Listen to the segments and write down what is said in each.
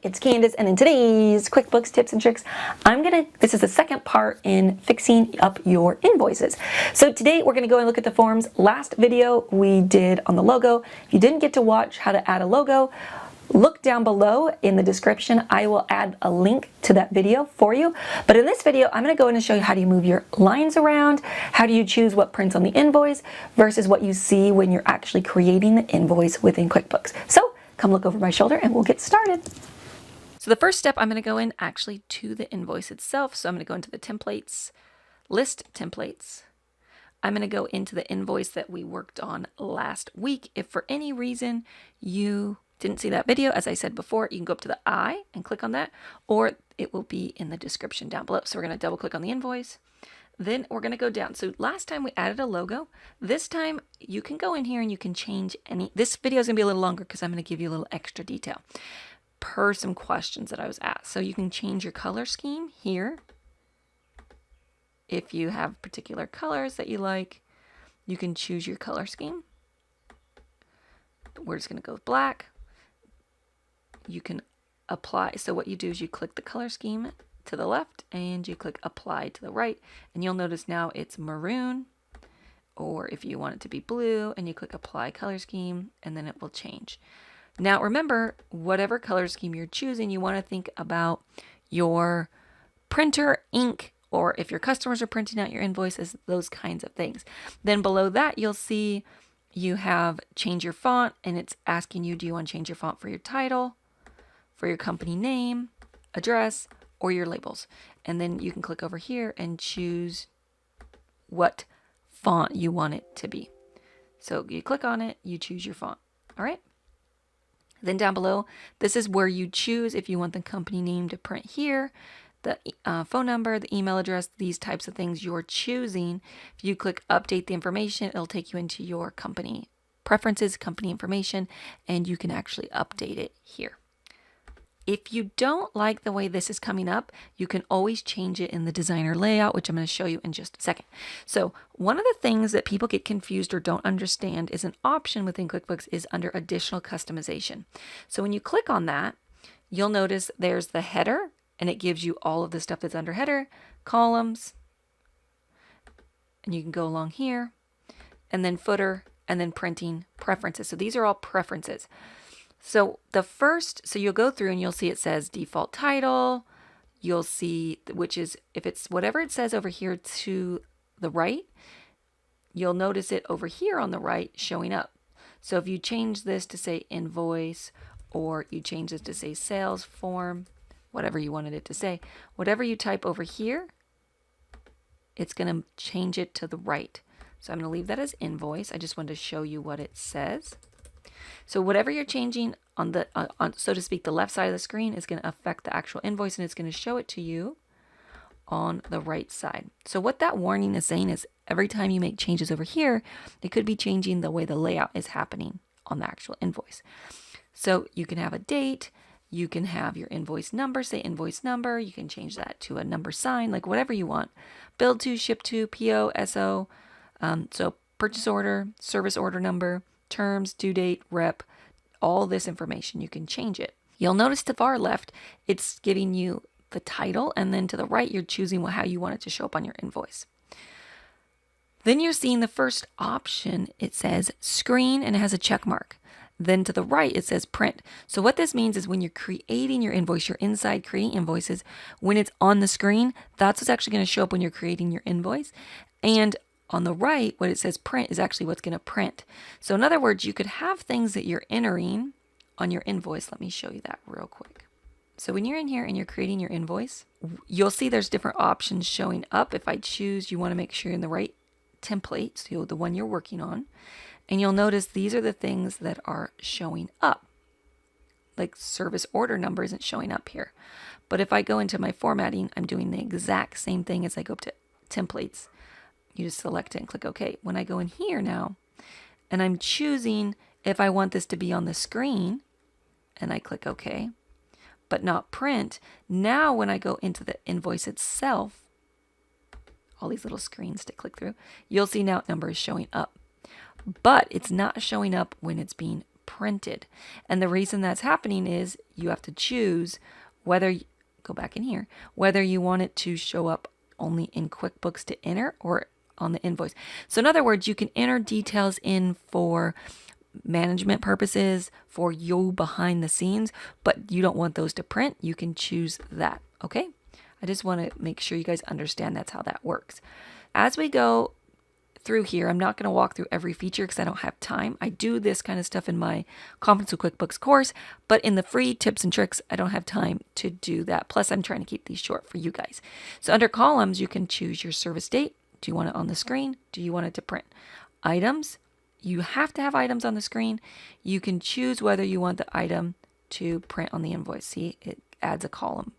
it's Candus, and in today's QuickBooks tips and tricks, this is the second part in fixing up your invoices. So today we're gonna go and look at the forms. Last video we did on the logo. If you didn't get to watch how to add a logo, look down below in the description. I will add a link to that video for you. But in this video, I'm gonna go in and show you how do you move your lines around, how do you choose what prints on the invoice versus what you see when you're actually creating the invoice within QuickBooks. So come look over my shoulder and we'll get started. So the first step, I'm gonna go in actually to the invoice itself. So I'm gonna go into the templates, list templates. I'm gonna go into the invoice that we worked on last week. If for any reason you didn't see that video, as I said before, you can go up to the I and click on that, or it will be in the description down below. So we're going to double click on the invoice. Then we're going to go down. So last time we added a logo. This time you can go in here and you can change any. This video is going to be a little longer because I'm going to give you a little extra detail per some questions that I was asked. So you can change your color scheme here. If you have particular colors that you like, you can choose your color scheme. We're just going to go with black. You can apply. So what you do is you click the color scheme to the left and you click apply to the right, and you'll notice now it's maroon, or if you want it to be blue, and you click apply color scheme, and then it will change. Now remember, whatever color scheme you're choosing, you want to think about your printer, ink, or if your customers are printing out your invoices, those kinds of things. Then below that, you'll see you have change your font, and it's asking you, do you want to change your font for your title, for your company name, address, or your labels? And then you can click over here and choose what font you want it to be. So you click on it, you choose your font. All right. Then down below, this is where you choose if you want the company name to print here, the phone number, the email address, these types of things you're choosing. If you click update the information, it'll take you into your company preferences, company information, and you can actually update it here. If you don't like the way this is coming up, you can always change it in the designer layout, which I'm going to show you in just a second. So one of the things that people get confused or don't understand is an option within QuickBooks is under additional customization. So when you click on that, you'll notice there's the header, and it gives you all of the stuff that's under header, columns, and you can go along here, and then footer, and then printing preferences. So these are all preferences. So so you'll go through and you'll see it says default title. You'll see, which is, if it's whatever it says over here to the right, you'll notice it over here on the right showing up. So if you change this to say invoice, or you change this to say sales form, whatever you wanted it to say, whatever you type over here, it's going to change it to the right. So I'm going to leave that as invoice. I just wanted to show you what it says. So whatever you're changing on the, so to speak, the left side of the screen is going to affect the actual invoice, and it's going to show it to you on the right side. So what that warning is saying is every time you make changes over here, it could be changing the way the layout is happening on the actual invoice. So you can have a date, you can have your invoice number, say invoice number, you can change that to a number sign, like whatever you want. Billed to, shipped to, PO, SO, so purchase order, service order number, terms, due date, rep, all this information, you can change it. You'll notice to the far left, it's giving you the title, and then to the right, you're choosing how you want it to show up on your invoice. Then you're seeing the first option, it says screen, and it has a check mark. Then to the right, it says print. So what this means is when you're creating your invoice, you're inside creating invoices, when it's on the screen, that's what's actually going to show up when you're creating your invoice. And on the right, what it says print is actually what's going to print. So in other words, you could have things that you're entering on your invoice. Let me show you that real quick. So when you're in here and you're creating your invoice, you'll see there's different options showing up. If I choose, you want to make sure you're in the right template, so the one you're working on. And you'll notice these are the things that are showing up. Like service order number isn't showing up here. But if I go into my formatting, I'm doing the exact same thing as I go up to templates. You just select it and click OK. When I go in here now, and I'm choosing if I want this to be on the screen, and I click OK, but not print, now when I go into the invoice itself, all these little screens to click through, you'll see now number is showing up. But it's not showing up when it's being printed. And the reason that's happening is you have to choose whether, go back in here, whether you want it to show up only in QuickBooks to enter or on the invoice. So in other words, you can enter details in for management purposes, for you behind the scenes, but you don't want those to print. You can choose that. Okay. I just want to make sure you guys understand that's how that works. As we go through here, I'm not going to walk through every feature because I don't have time. I do this kind of stuff in my Confidence with QuickBooks course, but in the free tips and tricks, I don't have time to do that. Plus, I'm trying to keep these short for you guys. So under columns, you can choose your service date. Do you want it on the screen? Do you want it to print? Items, you have to have items on the screen. You can choose whether you want the item to print on the invoice. See, it adds a column.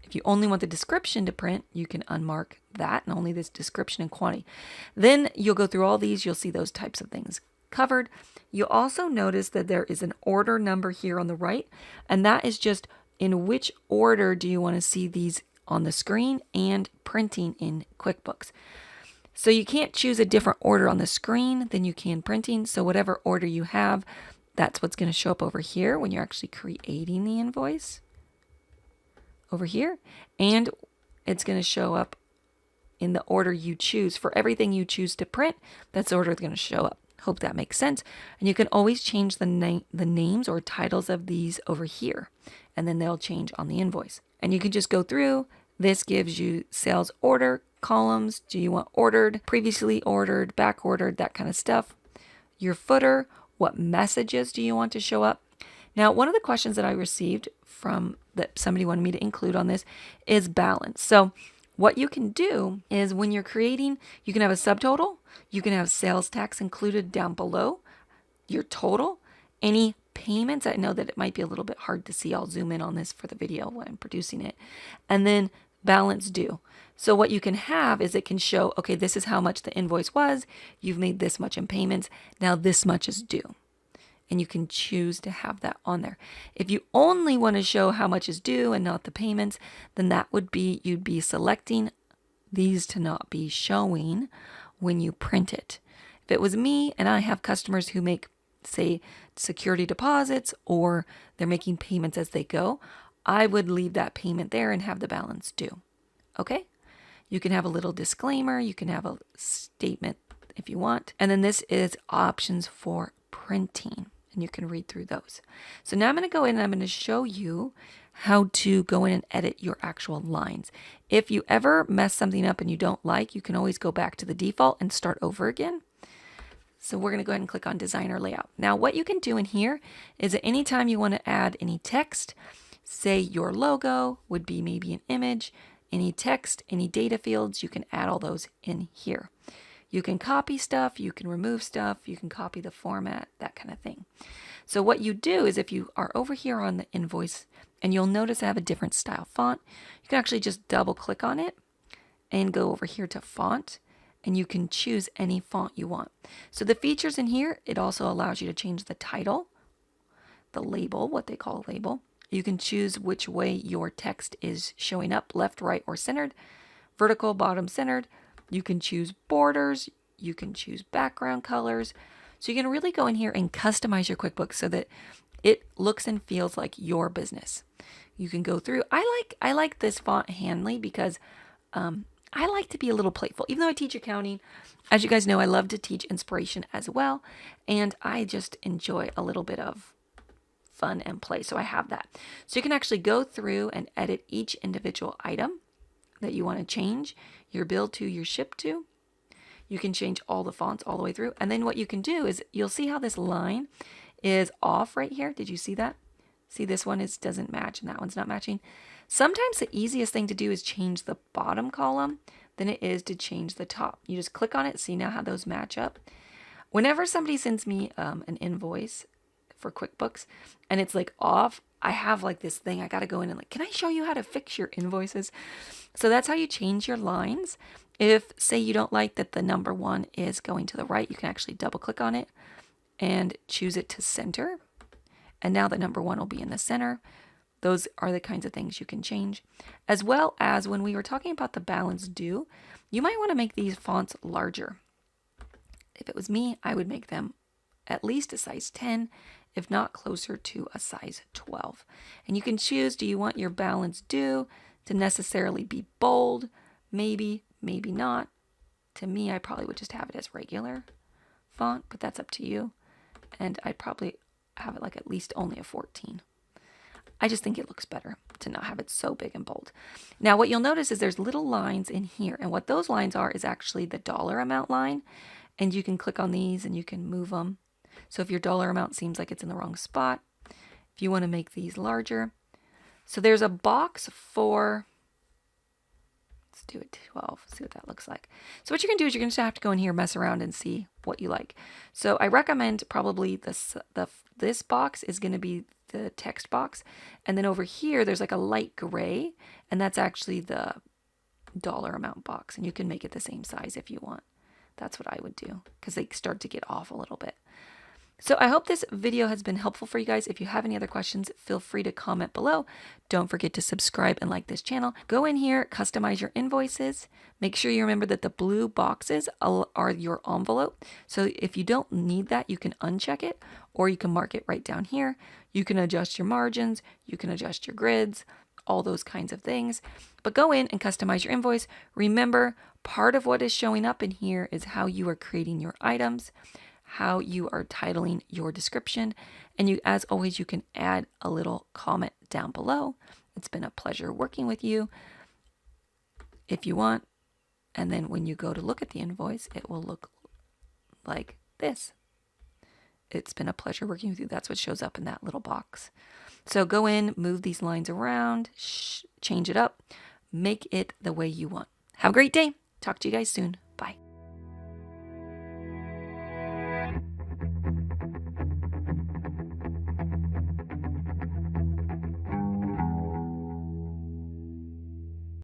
If you only want the description to print, you can unmark that and only this description and quantity. Then you'll go through all these. You'll see those types of things covered. You'll also notice that there is an order number here on the right, and that is just in which order do you want to see these on the screen and printing in QuickBooks. So you can't choose a different order on the screen than you can printing. So whatever order you have, that's what's going to show up over here when you're actually creating the invoice. Over here, and it's going to show up in the order you choose. For everything you choose to print, that's the order it's going to show up. Hope that makes sense. And you can always change the names or titles of these over here, and then they'll change on the invoice. And you can just go through. This gives you sales order columns. Do you want ordered, previously ordered, back ordered, that kind of stuff. Your footer, what messages do you want to show up? Now, one of the questions that I received from that somebody wanted me to include on this is balance. So what you can do is when you're creating, you can have a subtotal, you can have sales tax included down below, your total, any payments. I know that it might be a little bit hard to see. I'll zoom in on this for the video when I'm producing it. And then balance due. So what you can have is it can show, okay, this is how much the invoice was. You've made this much in payments. Now this much is due. And you can choose to have that on there. If you only want to show how much is due and not the payments, then that would be, you'd be selecting these to not be showing when you print it. If it was me and I have customers who make, say, security deposits or they're making payments as they go, I would leave that payment there and have the balance due. Okay? You can have a little disclaimer. You can have a statement if you want. And then this is options for printing. And you can read through those. So now I'm going to go in and I'm going to show you how to go in and edit your actual lines. If you ever mess something up and you don't like, you can always go back to the default and start over again. So we're going to go ahead and click on Designer Layout. Now what you can do in here is that anytime you want to add any text, say your logo would be maybe an image, any text, any data fields, you can add all those in here. You can copy stuff, you can remove stuff, you can copy the format, that kind of thing. So what you do is if you are over here on the invoice, and you'll notice I have a different style font, you can actually just double click on it and go over here to font, and you can choose any font you want. So the features in here, it also allows you to change the title, the label, what they call a label. You can choose which way your text is showing up, left, right, or centered, vertical, bottom, centered. You can choose borders, you can choose background colors. So you can really go in here and customize your QuickBooks so that it looks and feels like your business. You can go through. I like this font Handley because I like to be a little playful. Even though I teach accounting, as you guys know, I love to teach inspiration as well. And I just enjoy a little bit of fun and play. So I have that. So you can actually go through and edit each individual item that you want to change, your bill to, your ship to. You can change all the fonts all the way through. And then what you can do is you'll see how this line is off right here. Did you see that? See, this one doesn't match and that one's not matching. Sometimes the easiest thing to do is change the bottom column than it is to change the top. You just click on it, see now how those match up. Whenever somebody sends me an invoice for QuickBooks and it's like off, I have like this thing, I got to go in and like, can I show you how to fix your invoices? So that's how you change your lines. If say you don't like that the number 1 is going to the right, you can actually double click on it and choose it to center. And now the number 1 will be in the center. Those are the kinds of things you can change. As well as when we were talking about the balance due, you might want to make these fonts larger. If it was me, I would make them at least a size 10. if not closer to a size 12. And you can choose, do you want your balance due to necessarily be bold? Maybe, maybe not. To me, I probably would just have it as regular font, but that's up to you. And I'd probably have it like at least only a 14. I just think it looks better to not have it so big and bold. Now, what you'll notice is there's little lines in here. And what those lines are is actually the dollar amount line. And you can click on these and you can move them. So if your dollar amount seems like it's in the wrong spot, if you want to make these larger. So there's a box for, let's do it 12, see what that looks like. So what you're going to do is you're going to have to go in here, mess around and see what you like. So I recommend probably this box is going to be the text box. And then over here, there's like a light gray, and that's actually the dollar amount box. And you can make it the same size if you want. That's what I would do because they start to get off a little bit. So I hope this video has been helpful for you guys. If you have any other questions, feel free to comment below. Don't forget to subscribe and like this channel. Go in here, customize your invoices. Make sure you remember that the blue boxes are your envelope. So if you don't need that, you can uncheck it, or you can mark it right down here. You can adjust your margins. You can adjust your grids, all those kinds of things. But go in and customize your invoice. Remember, part of what is showing up in here is how you are creating your items, how you are titling your description, and you, as always, you can add a little comment down below. It's been a pleasure working with you if you want. And then when you go to look at the invoice, it will look like this. It's been a pleasure working with you. That's what shows up in that little box. So go in, move these lines around, change it up, make it the way you want. Have a great day. Talk to you guys soon.